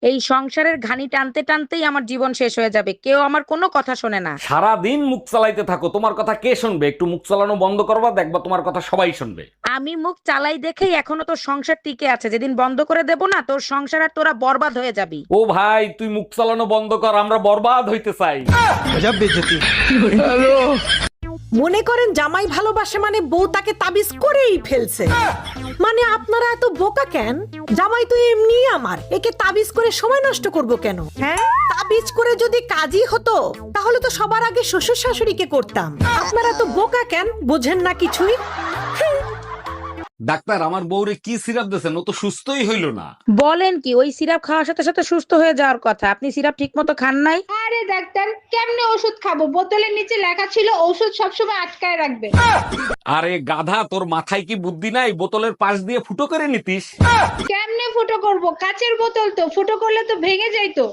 এই সংসারের ঘানি টানতে টানতেই আমার জীবন শেষ হয়ে যাবে, কেউ আমার কোনো কথা শোনে না। সারা দিন মুখ চালাইতে থাকো, তোমার কথা কে শুনবে? একটু মুখ চালানো বন্ধ করবা, দেখবা তোমার কথা সবাই শুনবে। আমি মুখ চালাই দেখেই এখনো তোর সংসার টিকে আছে, যেদিন বন্ধ করে দেব না তোর সংসার আর তোরা বরবাদ হয়ে যাবি। ও ভাই, তুই মুখ চালানো বন্ধ কর, আমরা বরবাদ হইতে চাই। মনে করেন জামাই ভালোবাসে মানে বউ তাকে তাবিজ করেই ফেলছে। মানে আপনারা এত বোকা কেন? জামাই তো এমনি আমার, একে তাবিজ করে সময় নষ্ট করব কেন? হ্যাঁ, তাবিজ করে যদি কাজই হতো তাহলে তো সবার আগে শ্বশুর শাশুড়িকে করতাম। আপনারা তো বোকা কেন, বোঝেন না কিছুই। ডাক্তার, আমার বউরে কি সিরাপ দিয়েছেন? ও তো সুস্থই হইল না। বলেন কি, ওই সিরাপ খাওয়ার সাথে সাথে সুস্থ হয়ে যাওয়ার কথা, আপনি সিরাপ ঠিক মতো খান নাই। আরে ডাক্তার, কেমনে ওষুধ খাবো? বোতলের নিচে লেখা ছিল ওষুধ সবসময় আটকায় রাখবে। আরে গাধা, তোর মাথায় কি বুদ্ধি নাই? বোতলের পাশ দিয়ে ফুটো করে নিতিস। কেমনে ফুটো করব? কাচের বোতল তো, ফুটো করলে তো ভেঙে যাইতো।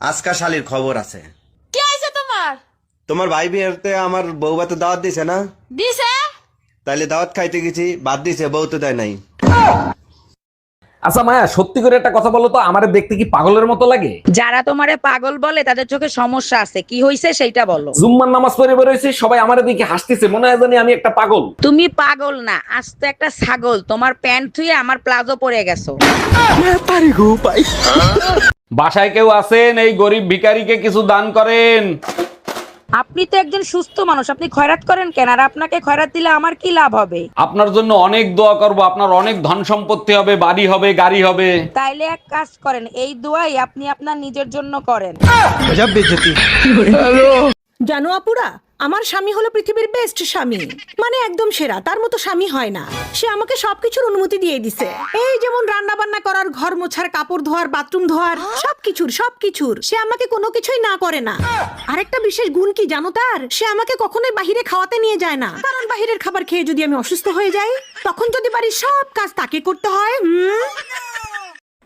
আজকা শালির খবর আছে। কি হইছে তোমার? তোমার ভাই বিয়েতে আমার বউ ভাতে দাওয়াত দিছে না? দিছে? তাইলে দাওয়াত খাইতে গেছি, বাদ দিছে, বউ তো দেয় নাই। আচ্ছা মায়া, সত্যি করে একটা কথা বলো তো, আমারে দেখতে কি পাগলের মতো লাগে? যারা তোমারে পাগল বলে তাদের চোখে সমস্যা আছে, কি হইছে সেইটা বলো। জুম্মার নামাজ পড়ে বেরোইছি, সবাই আমারে দেখে হাসতেছে, মনে হয় জানি আমি একটা পাগল। তুমি পাগল না, আজ তো একটা ছাগল, তোমার প্যান্ট ধুয়ে আমার প্লাজো পরে গেছো। বাসায় কেউ আছেন? এই গরিব ভিখারিকে কিছু দান করেন। আপনি তো একজন সুস্থ মানুষ, আপনি খয়রাত করেন কেন? আর আপনাকে খয়রাত দিলে আমার কি লাভ হবে? আপনার জন্য অনেক দোয়া করব, আপনার অনেক ধন সম্পত্তি হবে, বাড়ি হবে, গাড়ি হবে। তাইলে এক কাজ করেন, এই দোয়াই আপনি আপনার নিজের জন্য করেন। জানো আপুরা, আমার স্বামী হলো পৃথিবীর বেস্ট স্বামী, মানে একদম সেরা, তার মতো স্বামী হয় না। সে আমাকে সবকিছুর অনুমতি দিয়ে দিছে, এই যেমন রান্না বান্না করার, ঘর মোছার, কাপড় ধোয়ার, বাথরুম ধোয়ার, সবকিছুর। সে আমাকে কোনো কিছুই না করে না। আরেকটা বিশেষ গুণ কি জানো তার? সে আমাকে কখনোই বাহিরে খাওয়াতে নিয়ে যায় না, কারণ বাহিরের খাবার খেয়ে যদি আমি অসুস্থ হয়ে যাই, তখন যদি বাড়ির সব কাজ তাকে করতে হয়।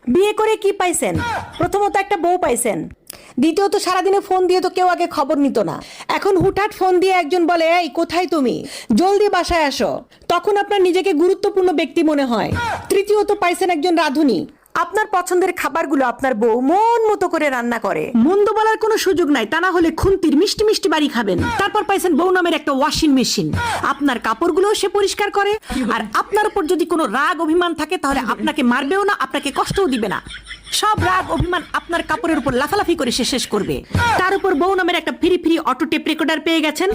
বিয়ে করে কি পাইছেন? প্রথমত একটা বউ পাইছেন, দ্বিতীয়ত সারাদিনে ফোন দিয়ে তো কেউ আগে খবর নিত না, এখন হুটহাট ফোন দিয়ে একজন বলে, এই কোথায় তুমি, জলদি বাসায় আসো, তখন আপনার নিজেকে গুরুত্বপূর্ণ ব্যক্তি মনে হয়। তৃতীয়ত পাইছেন একজন রাঁধুনি, আপনার পছন্দের খাবারগুলো আপনার বউ মন মতো করে রান্না করে, মন্দ বলার কোনো সুযোগ নাই, তা না হলে খুন্তির মিষ্টি মিষ্টি বাড়ি খাবেন। তারপর পাইছেন বউ নামের একটা ওয়াশিং মেশিন, আপনার কাপড়গুলো সে পরিষ্কার করে, আর আপনার উপর যদি কোনো রাগ অভিমান থাকে তাহলে আপনাকে মারবেও না, আপনাকে কষ্টও দিবে না, সব রাগ অভিমান আপনার কাপড়ের উপর লাফালাফি করে সে শেষ করবে। তার উপর বউ নামের একটা free free auto tape recorder পেয়ে গেছেন,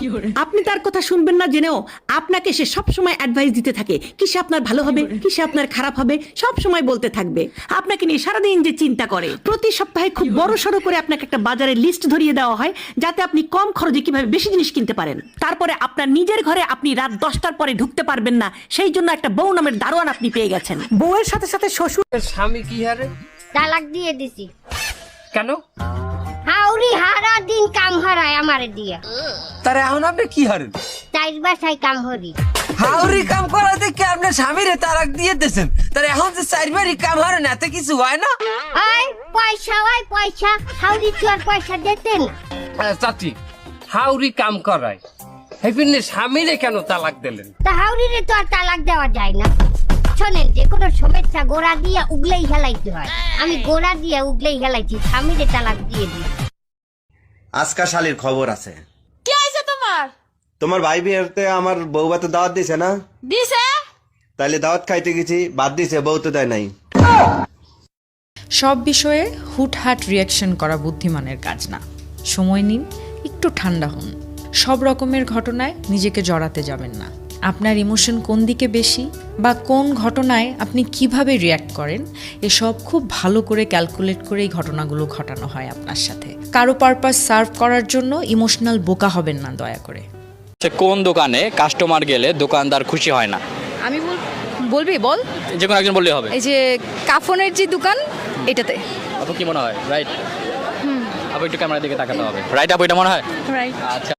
আপনি তার কথা শুনবেন না জেনেও আপনাকে সে সব সময় অ্যাডভাইস দিতে থাকে, কিসে আপনার ভালো হবে, কিসে আপনার খারাপ হবে, সব সময় বলতে থাকবে, আপনাকে নিয়ে সারাদিন যে চিন্তা করে। প্রতি সপ্তাহে খুব বড় সড়ো করে আপনাকে একটা বাজারের লিস্ট ধরিয়ে দেওয়া হয়, যাতে আপনি কম খরচে কিভাবে বেশি জিনিস কিনতে পারেন। তারপরে আপনার নিজের ঘরে আপনি রাত 10টার পরে ঢুকতে পারবেন না, সেই জন্য একটা বউ নামের দারোয়ান আপনি পেয়ে গেছেন। বউয়ের সাথে সাথে শ্বশুর স্বামী কি হারে? তালাক দিয়ে দিছি। কেন? হাউরি হারা দিন কাম হারায় আমারে দিয়া। তার এখন আপনি কি হারেন? চাইর বাসায় কাম হরি। হাউরি কাম করাতে কি আপনার স্বামীরে তালাক দিয়ে দিয়েছেন? তার এখন যে চারবারই কাম হারেন, এতে কিছু হয় না? ওই পয়সা, ওই পয়সা, হাউরি তো আর পয়সা দিতেন। চাচি, হাউরি কাম করায় হেপিনে স্বামীরে কেন তালাক দিলেন? তা হাউরিরে তো আর তালাক দেওয়া যায় না। শোনেন, যে কোনো সমস্যা গোড়া দিয়ে উগলেই হেলাইতে হয়, আমি গোড়া দিয়ে উগলেই হেলাইছি, স্বামীরে তালাক দিয়ে দিই। আজকা শালির খবর আছে। কি হইছে তোমার? তোমার ভাই বিয়েতে আমার বউ ভাতে দাওয়াত দিছে না? দিছে? তাইলে দাওয়াত খাইতে গেছি, বাদ দিছে, বউ তো দেয় নাই। সব বিষয়ে হুটহাট রিয়াকশন করা বুদ্ধিমানের কাজ না। সময় নিন, একটু ঠান্ডা হন। সব রকমের ঘটনায় নিজেকে জড়াতে যাবেন না। আপনার ইমোশন কোন দিকে বেশি বা কোন ঘটনায় আপনি কিভাবে রিয়্যাক্ট করেন, এসব খুব ভালো করে ক্যালকুলেট করে এই ঘটনাগুলো ঘটানো হয় আপনার সাথে। কারো পারপাস সার্ভ করার জন্য ইমোশনাল বোকা হবেন না দয়া করে। কোন দোকানে কাস্টমার গেলে দোকানদার খুশি হয় না? আমি বলবি বল, যে কোনো একজন বললেই হবে। এই যে কাফনের যে দোকান, এটাতে। আপু কি মনে হয়? রাইট। আপু একটু ক্যামেরার দিকে তাকাতে হবে। রাইট আপু, এটা মনে হয়? রাইট। আচ্ছা।